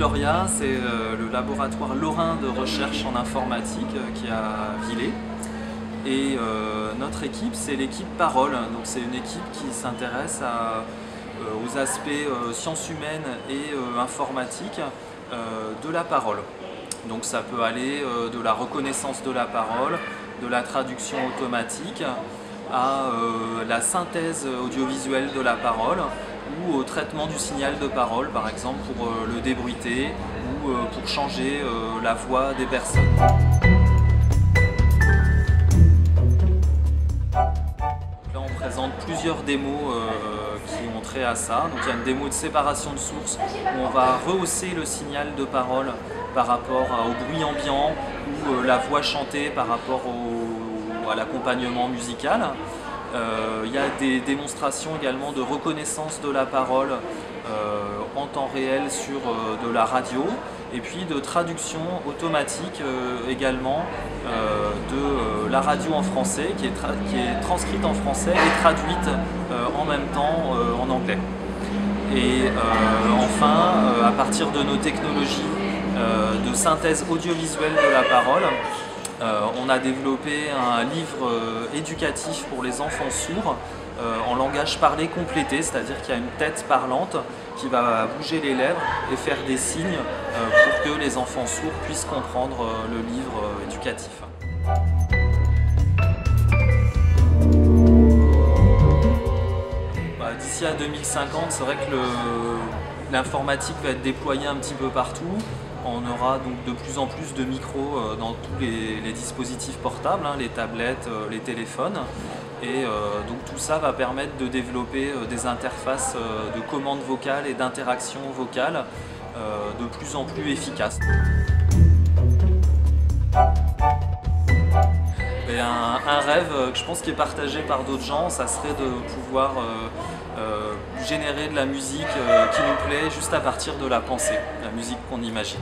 Loria, c'est le laboratoire lorrain de recherche en informatique qui est à Villers. Et notre équipe, c'est l'équipe Parole. Donc c'est une équipe qui s'intéresse aux aspects sciences humaines et informatique de la parole. Donc ça peut aller de la reconnaissance de la parole, de la traduction automatique, à la synthèse audiovisuelle de la parole ou au traitement du signal de parole, par exemple pour le débruiter ou pour changer la voix des personnes. Là on présente plusieurs démos qui ont trait à ça. Donc il y a une démo de séparation de source où on va rehausser le signal de parole par rapport au bruit ambiant ou la voix chantée par rapport à l'accompagnement musical. Il y a des démonstrations également de reconnaissance de la parole en temps réel sur de la radio et puis de traduction automatique également de la radio en français qui est transcrite en français et traduite en même temps en anglais. Et enfin, à partir de nos technologies de synthèse audiovisuelle de la parole, on a développé un livre éducatif pour les enfants sourds en langage parlé complété, c'est-à-dire qu'il y a une tête parlante qui va bouger les lèvres et faire des signes pour que les enfants sourds puissent comprendre le livre éducatif. D'ici à 2050, c'est vrai que l'informatique va être déployée un petit peu partout. On aura donc de plus en plus de micros dans tous les dispositifs portables, les tablettes, les téléphones. Et donc tout ça va permettre de développer des interfaces de commandes vocales et d'interaction vocale de plus en plus efficaces. Et un rêve que je pense qui est partagé par d'autres gens, ça serait de pouvoir générer de la musique qui nous plaît juste à partir de la pensée, la musique qu'on imagine.